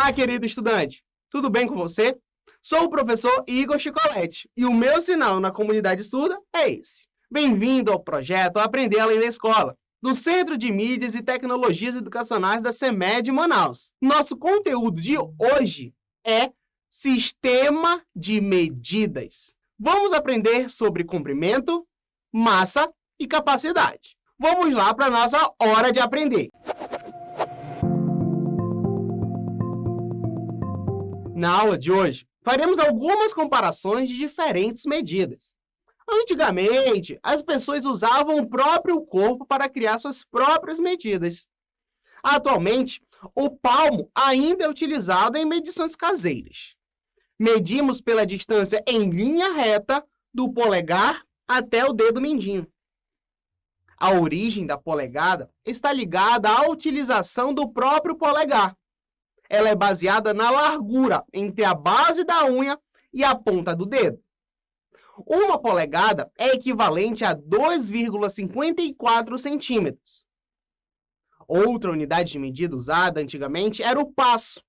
Olá, querido estudante! Tudo bem com você? Sou o professor Igor Chicoletti e o meu sinal na comunidade surda é esse. Bem-vindo ao projeto Aprender Além da Escola, do Centro de Mídias e Tecnologias Educacionais da CEMED Manaus. Nosso conteúdo de hoje é Sistema de Medidas. Vamos aprender sobre comprimento, massa e capacidade. Vamos lá para a nossa hora de aprender. Na aula de hoje, faremos algumas comparações de diferentes medidas. Antigamente, as pessoas usavam o próprio corpo para criar suas próprias medidas. Atualmente, o palmo ainda é utilizado em medições caseiras. Medimos pela distância em linha reta do polegar até o dedo mindinho. A origem da polegada está ligada à utilização do próprio polegar. Ela é baseada na largura entre a base da unha e a ponta do dedo. Uma polegada é equivalente a 2,54 centímetros. Outra unidade de medida usada antigamente era o passo.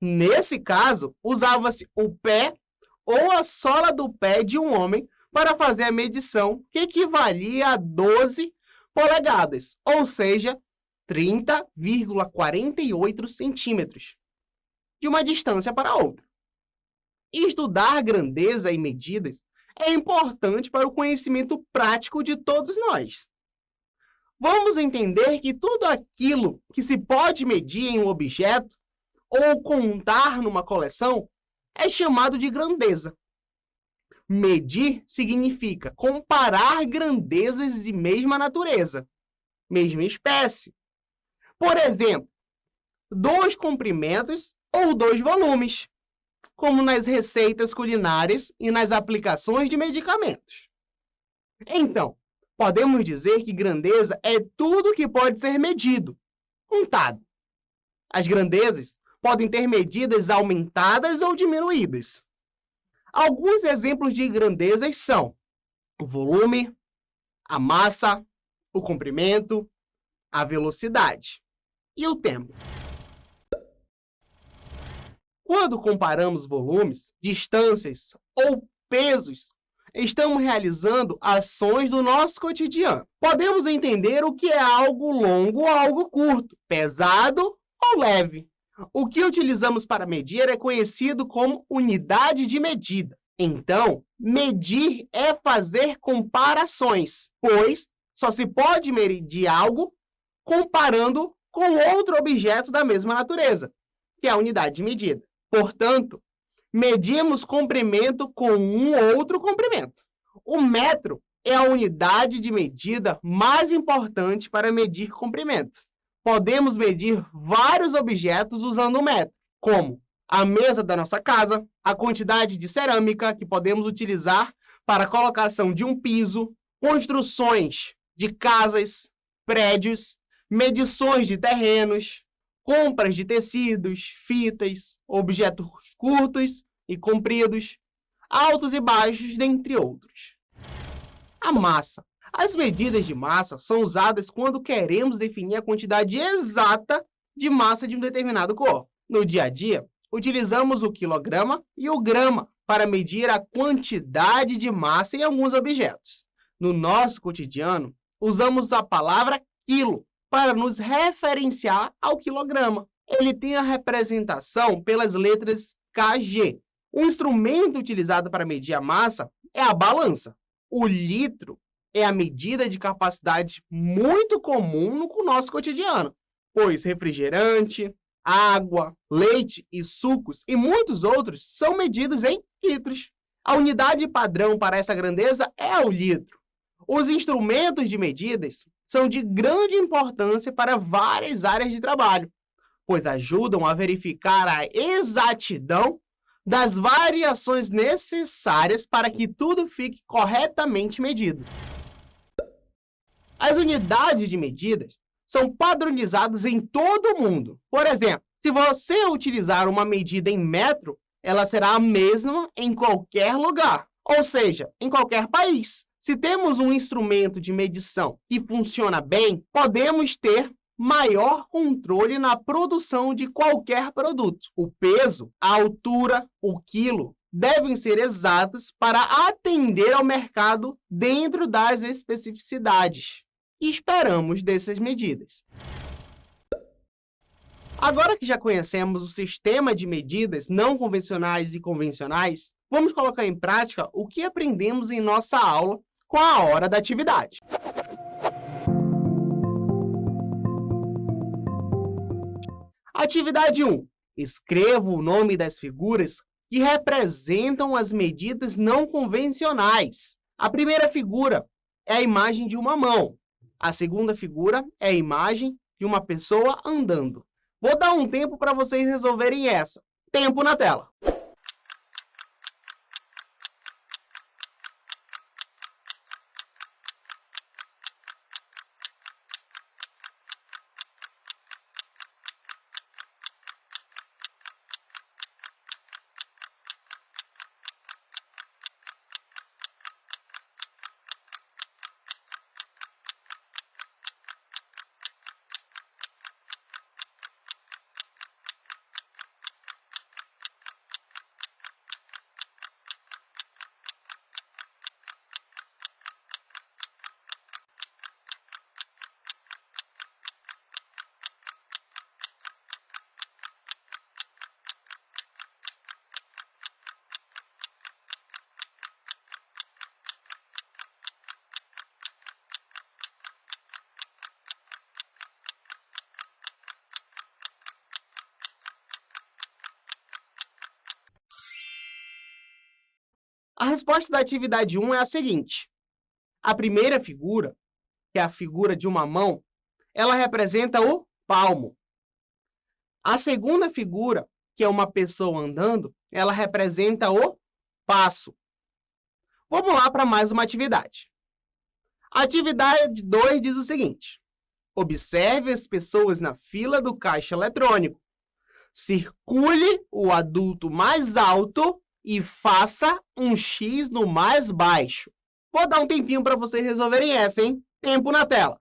Nesse caso, usava-se o pé ou a sola do pé de um homem para fazer a medição, que equivalia a 12 polegadas, ou seja, 30,48 centímetros, de uma distância para outra. Estudar grandeza e medidas é importante para o conhecimento prático de todos nós. Vamos entender que tudo aquilo que se pode medir em um objeto ou contar numa coleção é chamado de grandeza. Medir significa comparar grandezas de mesma natureza, mesma espécie. Por exemplo, 2 comprimentos ou 2 volumes, como nas receitas culinárias e nas aplicações de medicamentos. Então, podemos dizer que grandeza é tudo que pode ser medido, contado. As grandezas podem ter medidas aumentadas ou diminuídas. Alguns exemplos de grandezas são o volume, a massa, o comprimento, a velocidade e o tempo. Quando comparamos volumes, distâncias ou pesos, estamos realizando ações do nosso cotidiano. Podemos entender o que é algo longo ou algo curto, pesado ou leve. O que utilizamos para medir é conhecido como unidade de medida. Então, medir é fazer comparações, pois só se pode medir algo comparando com outro objeto da mesma natureza, que é a unidade de medida. Portanto, medimos comprimento com um outro comprimento. O metro é a unidade de medida mais importante para medir comprimento. Podemos medir vários objetos usando o metro, como a mesa da nossa casa, a quantidade de cerâmica que podemos utilizar para a colocação de um piso, construções de casas, prédios, medições de terrenos, compras de tecidos, fitas, objetos curtos e compridos, altos e baixos, dentre outros. A massa. As medidas de massa são usadas quando queremos definir a quantidade exata de massa de um determinado corpo. No dia a dia, utilizamos o quilograma e o grama para medir a quantidade de massa em alguns objetos. No nosso cotidiano, usamos a palavra quilo para nos referenciar ao quilograma. Ele tem a representação pelas letras kg. O instrumento utilizado para medir a massa é a balança. O litro é a medida de capacidade muito comum no nosso cotidiano, pois refrigerante, água, leite e sucos e muitos outros são medidos em litros. A unidade padrão para essa grandeza é o litro. Os instrumentos de medidas são de grande importância para várias áreas de trabalho, pois ajudam a verificar a exatidão das variações necessárias para que tudo fique corretamente medido. As unidades de medidas são padronizadas em todo o mundo. Por exemplo, se você utilizar uma medida em metro, ela será a mesma em qualquer lugar, ou seja, em qualquer país. Se temos um instrumento de medição que funciona bem, podemos ter maior controle na produção de qualquer produto. O peso, a altura, o quilo devem ser exatos para atender ao mercado dentro das especificidades que esperamos dessas medidas. Agora que já conhecemos o sistema de medidas não convencionais e convencionais, vamos colocar em prática o que aprendemos em nossa aula com a hora da atividade. Atividade 1. Escreva o nome das figuras que representam as medidas não convencionais. A primeira figura é a imagem de uma mão. A segunda figura é a imagem de uma pessoa andando. Vou dar um tempo para vocês resolverem essa. Tempo na tela. A resposta da atividade 1 é a seguinte. A primeira figura, que é a figura de uma mão, ela representa o palmo. A segunda figura, que é uma pessoa andando, ela representa o passo. Vamos lá para mais uma atividade. A atividade 2 diz o seguinte. Observe as pessoas na fila do caixa eletrônico. Circule o adulto mais alto e faça um X no mais baixo. Vou dar um tempinho para vocês resolverem essa, hein? Tempo na tela.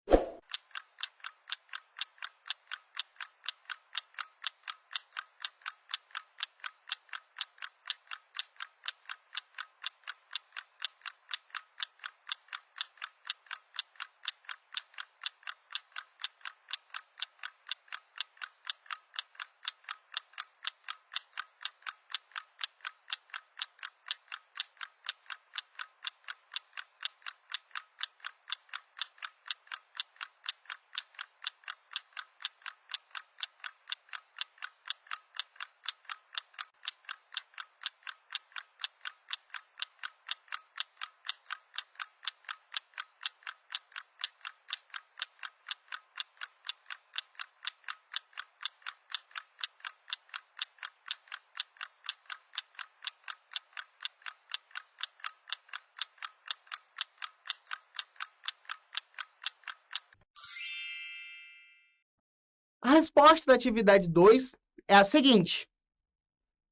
A resposta da atividade 2 é a seguinte.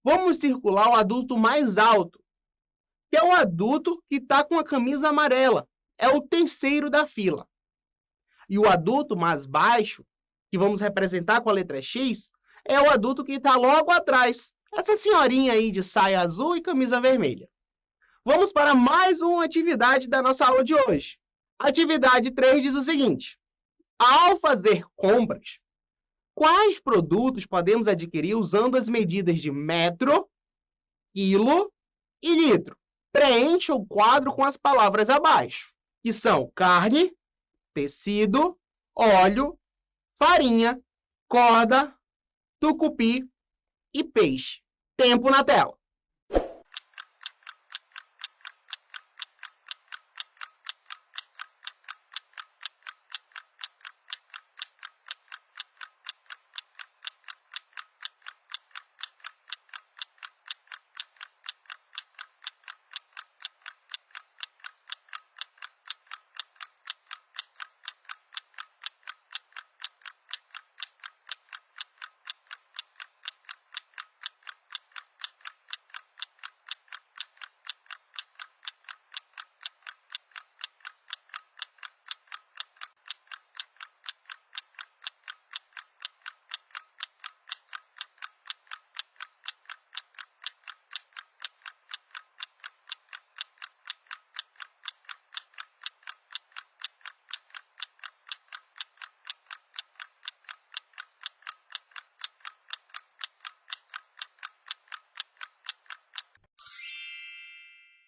Vamos circular o adulto mais alto, que é o adulto que está com a camisa amarela. É o terceiro da fila. E o adulto mais baixo, que vamos representar com a letra X, é o adulto que está logo atrás. Essa senhorinha aí de saia azul e camisa vermelha. Vamos para mais uma atividade da nossa aula de hoje. Atividade 3 diz o seguinte. Ao fazer compras, quais produtos podemos adquirir usando as medidas de metro, quilo e litro? Preencha o quadro com as palavras abaixo, que são carne, tecido, óleo, farinha, corda, tucupi e peixe. Tempo na tela.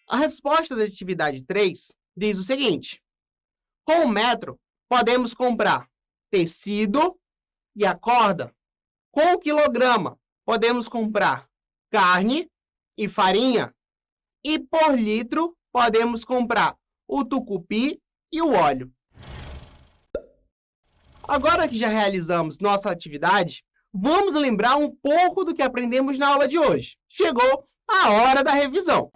A resposta da atividade 3 diz o seguinte: com o metro, podemos comprar tecido e a corda. Com o quilograma, podemos comprar carne e farinha. E por litro, podemos comprar o tucupi e o óleo. Agora que já realizamos nossa atividade, vamos lembrar um pouco do que aprendemos na aula de hoje. Chegou a hora da revisão.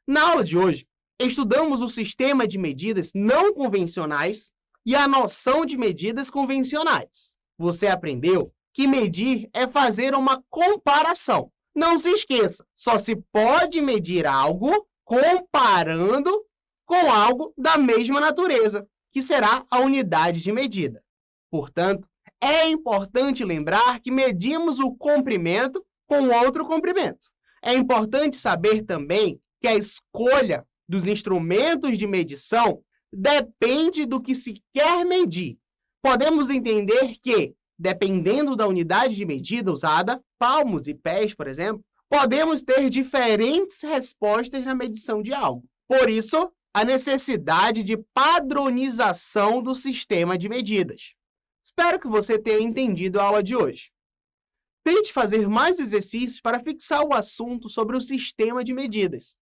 Na aula de hoje, estudamos o sistema de medidas não convencionais e a noção de medidas convencionais. Você aprendeu que medir é fazer uma comparação. Não se esqueça, só se pode medir algo comparando com algo da mesma natureza, que será a unidade de medida. Portanto, é importante lembrar que medimos o comprimento com outro comprimento. É importante saber também que a escolha dos instrumentos de medição depende do que se quer medir. Podemos entender que, dependendo da unidade de medida usada, palmos e pés, por exemplo, podemos ter diferentes respostas na medição de algo. Por isso, a necessidade de padronização do sistema de medidas. Espero que você tenha entendido a aula de hoje. Tente fazer mais exercícios para fixar o assunto sobre o sistema de medidas.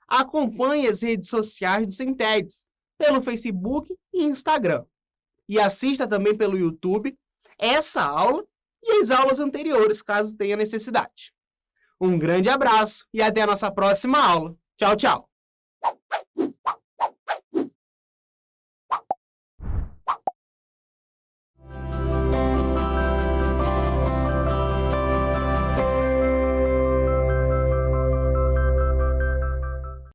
Acompanhe as redes sociais do Sintedes, pelo Facebook e Instagram. E assista também pelo YouTube essa aula e as aulas anteriores, caso tenha necessidade. Um grande abraço e até a nossa próxima aula. Tchau, tchau!